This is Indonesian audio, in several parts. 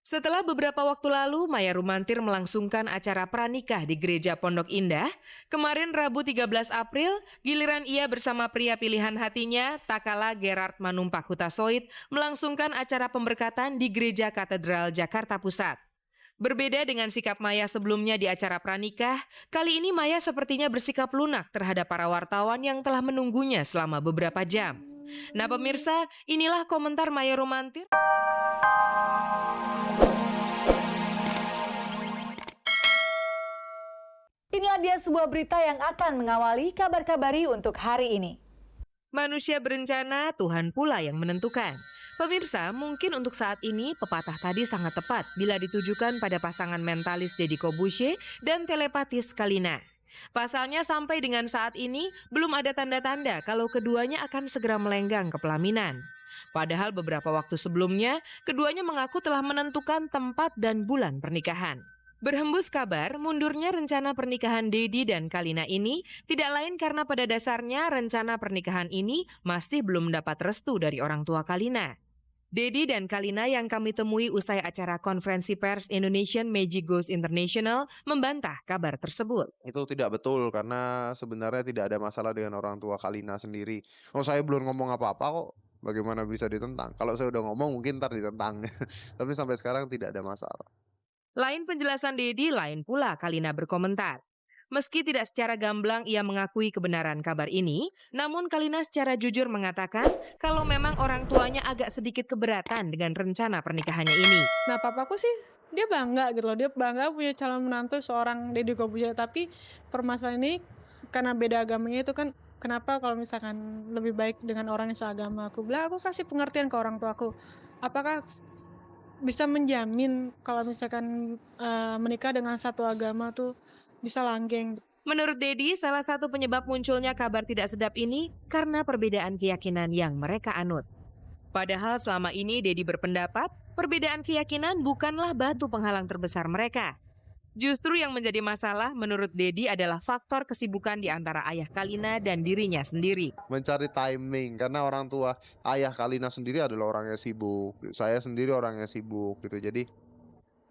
Setelah beberapa waktu lalu, Maya Rumantir melangsungkan acara pranikah di Gereja Pondok Indah. Kemarin Rabu 13 April, giliran ia bersama pria pilihan hatinya, Takala Gerard Manumpak Hutasoit, melangsungkan acara pemberkatan di Gereja Katedral Jakarta Pusat. Berbeda dengan sikap Maya sebelumnya di acara pranikah, kali ini Maya sepertinya bersikap lunak terhadap para wartawan yang telah menunggunya selama beberapa jam. Nah pemirsa, inilah komentar Maya Rumantir. Inilah dia sebuah berita yang akan mengawali kabar-kabari untuk hari ini. Manusia berencana, Tuhan pula yang menentukan. Pemirsa, mungkin untuk saat ini pepatah tadi sangat tepat bila ditujukan pada pasangan mentalis Deddy Corbuzier dan telepatis Kalina. Pasalnya sampai dengan saat ini belum ada tanda-tanda kalau keduanya akan segera melenggang ke pelaminan. Padahal beberapa waktu sebelumnya, keduanya mengaku telah menentukan tempat dan bulan pernikahan. Berhembus kabar, mundurnya rencana pernikahan Deddy dan Kalina ini tidak lain karena pada dasarnya rencana pernikahan ini masih belum mendapat restu dari orang tua Kalina. Deddy dan Kalina yang kami temui usai acara konferensi pers Indonesian Magic Ghost International membantah kabar tersebut. Itu tidak betul karena sebenarnya tidak ada masalah dengan orang tua Kalina sendiri. Oh, saya belum ngomong apa-apa kok. Bagaimana bisa ditentang? Kalau saya udah ngomong mungkin ntar ditentang. Tapi sampai sekarang tidak ada masalah. Lain penjelasan Deddy, lain pula Kalina berkomentar. Meski tidak secara gamblang ia mengakui kebenaran kabar ini, namun Kalina secara jujur mengatakan kalau memang orang tuanya agak sedikit keberatan dengan rencana pernikahannya ini. Nah, papaku sih dia bangga gitu loh, dia bangga punya calon menantu seorang Deddy Corbuzier. Tapi permasalahan ini karena beda agamanya itu kan, kenapa kalau misalkan lebih baik dengan orang yang seagama. Aku bilang aku kasih pengertian ke orang tuaku, apakah bisa menjamin kalau misalkan menikah dengan satu agama tuh bisa langgeng. Menurut Deddy, salah satu penyebab munculnya kabar tidak sedap ini karena perbedaan keyakinan yang mereka anut. Padahal selama ini Deddy berpendapat perbedaan keyakinan bukanlah batu penghalang terbesar mereka. Justru yang menjadi masalah menurut Deddy adalah faktor kesibukan di antara ayah Kalina dan dirinya sendiri. Mencari timing karena orang tua ayah Kalina sendiri adalah orang yang sibuk. Saya sendiri orang yang sibuk gitu. Jadi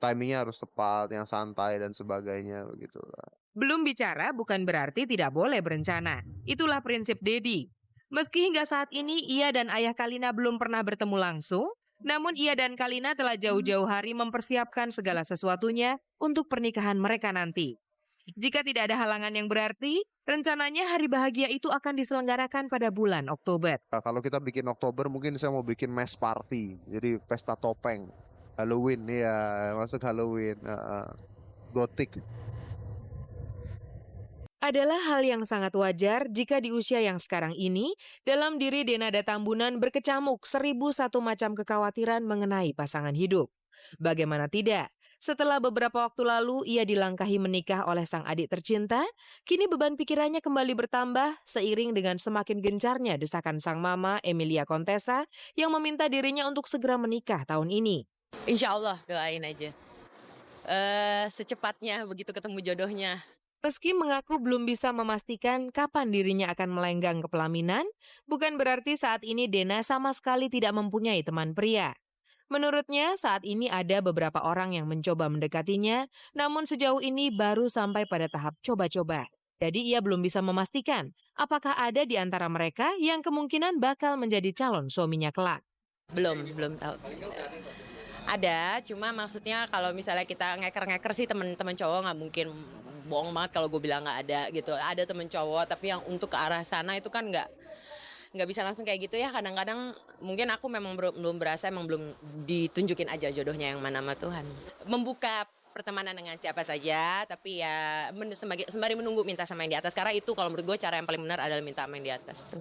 timingnya harus tepat, yang santai dan sebagainya begitu. Belum bicara bukan berarti tidak boleh berencana. Itulah prinsip Deddy. Meski hingga saat ini ia dan ayah Kalina belum pernah bertemu langsung, namun ia dan Kalina telah jauh-jauh hari mempersiapkan segala sesuatunya untuk pernikahan mereka nanti. Jika tidak ada halangan yang berarti, rencananya hari bahagia itu akan diselenggarakan pada bulan Oktober. Nah, kalau kita bikin Oktober mungkin saya mau bikin mass party. Jadi pesta topeng. Halloween ya, masuk Halloween. Gotik. Adalah hal yang sangat wajar jika di usia yang sekarang ini, dalam diri Denada Tambunan berkecamuk 1001 macam kekhawatiran mengenai pasangan hidup. Bagaimana tidak? Setelah beberapa waktu lalu ia dilangkahi menikah oleh sang adik tercinta, kini beban pikirannya kembali bertambah seiring dengan semakin gencarnya desakan sang mama Emilia Contessa yang meminta dirinya untuk segera menikah tahun ini. Insya Allah doain aja. Secepatnya begitu ketemu jodohnya. Meski mengaku belum bisa memastikan kapan dirinya akan melenggang ke pelaminan, bukan berarti saat ini Dena sama sekali tidak mempunyai teman pria. Menurutnya saat ini ada beberapa orang yang mencoba mendekatinya, namun sejauh ini baru sampai pada tahap coba-coba. Jadi ia belum bisa memastikan apakah ada di antara mereka yang kemungkinan bakal menjadi calon suaminya kelak. Belum tahu. Ada, cuma maksudnya kalau misalnya kita ngeker-ngeker sih teman-teman cowok nggak mungkin, bohong banget kalau gue bilang nggak ada gitu. Ada temen cowok, tapi yang untuk ke arah sana itu kan nggak bisa langsung kayak gitu ya. Kadang-kadang mungkin aku memang belum berasa, emang belum ditunjukin aja jodohnya yang mana sama Tuhan. Membuka pertemanan dengan siapa saja, tapi ya sembari menunggu minta sama yang di atas. Karena itu kalau menurut gue cara yang paling benar adalah minta sama yang di atas.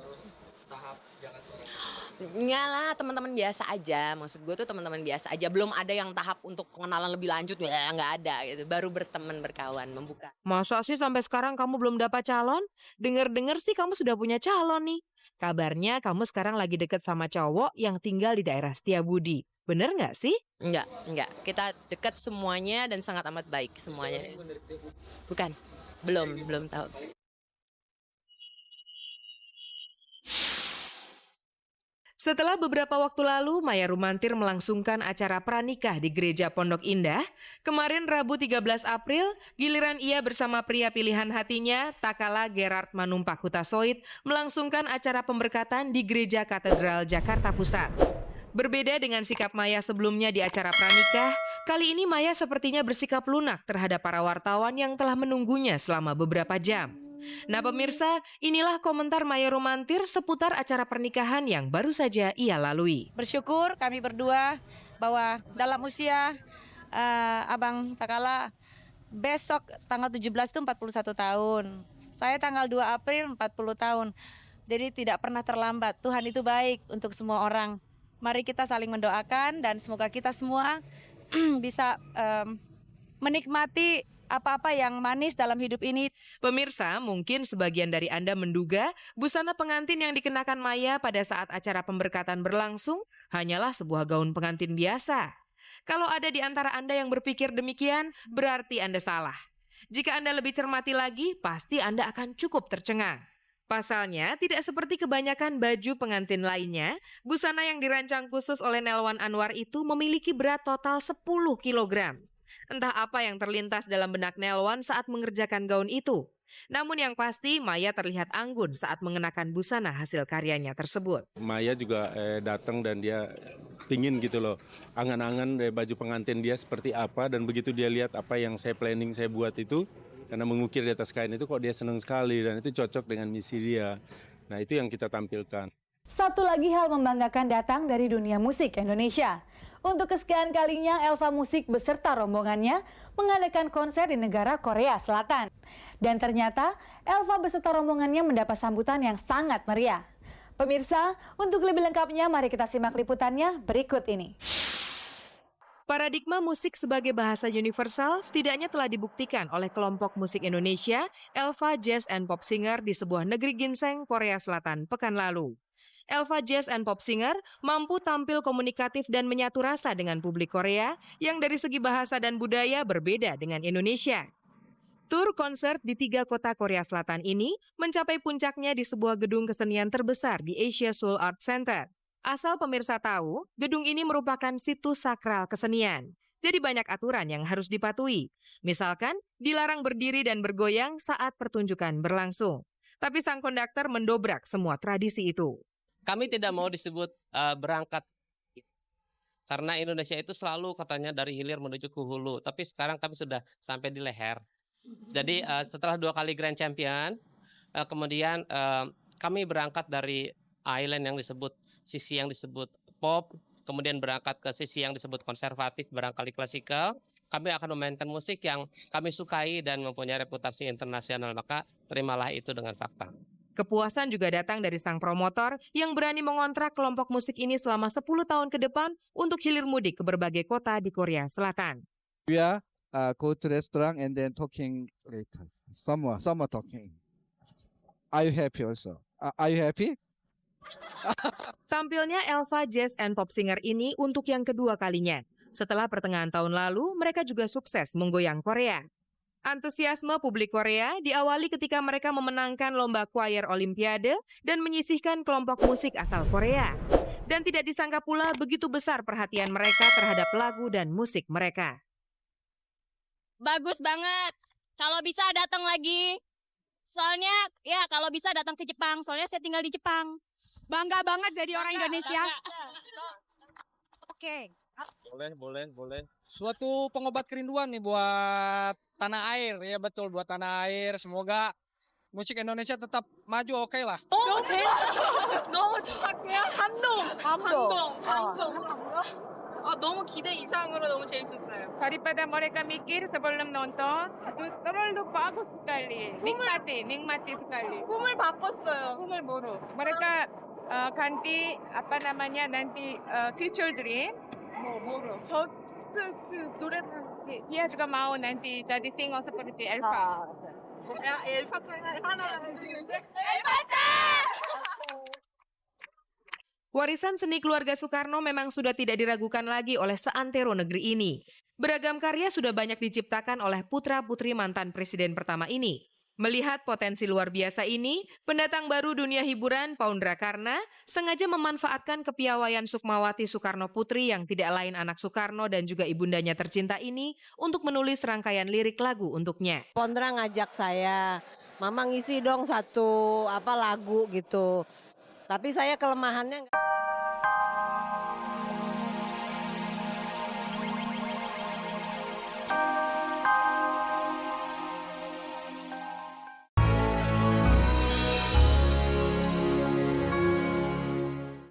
Enggak lah, teman-teman biasa aja. Maksud gue tuh teman-teman biasa aja. Belum ada yang tahap untuk pengenalan lebih lanjut, ya nggak ada gitu. Baru berteman, berkawan, membuka. Masa sih sampai sekarang kamu belum dapat calon? Dengar-dengar sih kamu sudah punya calon nih. Kabarnya kamu sekarang lagi deket sama cowok yang tinggal di daerah Setiabudi. Bener nggak sih? Enggak. Kita dekat semuanya dan sangat amat baik semuanya. Bukan, belum tahu. Setelah beberapa waktu lalu, Maya Rumantir melangsungkan acara pranikah di Gereja Pondok Indah. Kemarin Rabu 13 April, giliran ia bersama pria pilihan hatinya, Takala Gerard Manumpak Hutasoit, melangsungkan acara pemberkatan di Gereja Katedral Jakarta Pusat. Berbeda dengan sikap Maya sebelumnya di acara pranikah, kali ini Maya sepertinya bersikap lunak terhadap para wartawan yang telah menunggunya selama beberapa jam. Nah pemirsa, inilah komentar Maya Rumantir seputar acara pernikahan yang baru saja ia lalui. Bersyukur kami berdua bahwa dalam usia Abang Takala besok tanggal 17 itu 41 tahun. Saya tanggal 2 April 40 tahun. Jadi tidak pernah terlambat. Tuhan itu baik untuk semua orang. Mari kita saling mendoakan dan semoga kita semua bisa menikmati apa-apa yang manis dalam hidup ini. Pemirsa, mungkin sebagian dari Anda menduga busana pengantin yang dikenakan Maya pada saat acara pemberkatan berlangsung hanyalah sebuah gaun pengantin biasa. Kalau ada di antara Anda yang berpikir demikian, berarti Anda salah. Jika Anda lebih cermati lagi, pasti Anda akan cukup tercengang. Pasalnya, tidak seperti kebanyakan baju pengantin lainnya, busana yang dirancang khusus oleh Nelwan Anwar itu memiliki berat total 10 kilogram. Entah apa yang terlintas dalam benak Nelwan saat mengerjakan gaun itu. Namun yang pasti, Maya terlihat anggun saat mengenakan busana hasil karyanya tersebut. Maya juga datang dan dia pingin gitu loh, angan-angan dari baju pengantin dia seperti apa, dan begitu dia lihat apa yang saya planning, saya buat itu, karena mengukir di atas kain itu kok dia senang sekali dan itu cocok dengan misi dia. Nah itu yang kita tampilkan. Satu lagi hal membanggakan datang dari dunia musik Indonesia. Untuk kesekian kalinya, Elva Musik beserta rombongannya mengadakan konser di negara Korea Selatan. Dan ternyata, Elva beserta rombongannya mendapat sambutan yang sangat meriah. Pemirsa, untuk lebih lengkapnya, mari kita simak liputannya berikut ini. Paradigma musik sebagai bahasa universal setidaknya telah dibuktikan oleh kelompok musik Indonesia, Elva Jazz and Pop Singer di sebuah negeri ginseng, Korea Selatan, pekan lalu. Elva Jazz and Pop Singer mampu tampil komunikatif dan menyatu rasa dengan publik Korea yang dari segi bahasa dan budaya berbeda dengan Indonesia. Tur konser di 3 kota Korea Selatan ini mencapai puncaknya di sebuah gedung kesenian terbesar di Asia Seoul Art Center. Asal pemirsa tahu, gedung ini merupakan situs sakral kesenian. Jadi banyak aturan yang harus dipatuhi. Misalkan, dilarang berdiri dan bergoyang saat pertunjukan berlangsung. Tapi sang konduktor mendobrak semua tradisi itu. Kami tidak mau disebut berangkat karena Indonesia itu selalu katanya dari hilir menuju ke hulu, tapi sekarang kami sudah sampai di leher. Jadi setelah 2 kali Grand Champion, kemudian kami berangkat dari island yang disebut sisi yang disebut pop, kemudian berangkat ke sisi yang disebut konservatif, barangkali klasikal. Kami akan memainkan musik yang kami sukai dan mempunyai reputasi internasional, maka terimalah itu dengan fakta. Kepuasan juga datang dari sang promotor yang berani mengontrak kelompok musik ini selama 10 tahun ke depan untuk hilir mudik ke berbagai kota di Korea Selatan. We are go to restaurant and then talking later. Some talking. Are you happy also? Are you happy? Tampilnya Elva Jazz and Pop Singer ini untuk yang kedua kalinya. Setelah pertengahan tahun lalu, mereka juga sukses menggoyang Korea. Antusiasme publik Korea diawali ketika mereka memenangkan lomba choir Olimpiade dan menyisihkan kelompok musik asal Korea. Dan tidak disangka pula begitu besar perhatian mereka terhadap lagu dan musik mereka. Bagus banget. Kalau bisa datang lagi. Soalnya ya kalau bisa datang ke Jepang. Soalnya saya tinggal di Jepang. Bangga banget jadi orang Indonesia. Oke. Boleh. Suatu pengobat kerinduan nih buat tanah air, ya betul, buat tanah air. Semoga musik Indonesia tetap maju, oke lah. 너무 재밌었어. 너무 좋았고요. 감동. 너무 기대 이상으로 너무 재밌었어요. Daripada mereka mikir sebelum nonton, itu terlalu bagus sekali. Nikmati sekali. 꿈을 바꿨어요. Kumul buruk. Mereka ganti apa namanya nanti future dream. Buruk. 그 노래 Dia juga mau nanti jadi singer seperti Elva. 야 엘파짱 하나 둘 셋. Warisan seni keluarga Soekarno memang sudah tidak diragukan lagi oleh seantero negeri ini. Beragam karya sudah banyak diciptakan oleh putra-putri mantan presiden pertama ini. Melihat potensi luar biasa ini, pendatang baru dunia hiburan Paundra Karna sengaja memanfaatkan kepiawaian Sukmawati Soekarno Putri yang tidak lain anak Soekarno dan juga ibundanya tercinta ini untuk menulis rangkaian lirik lagu untuknya. Paundra ngajak saya, Mama ngisi dong satu lagu gitu. Tapi saya kelemahannya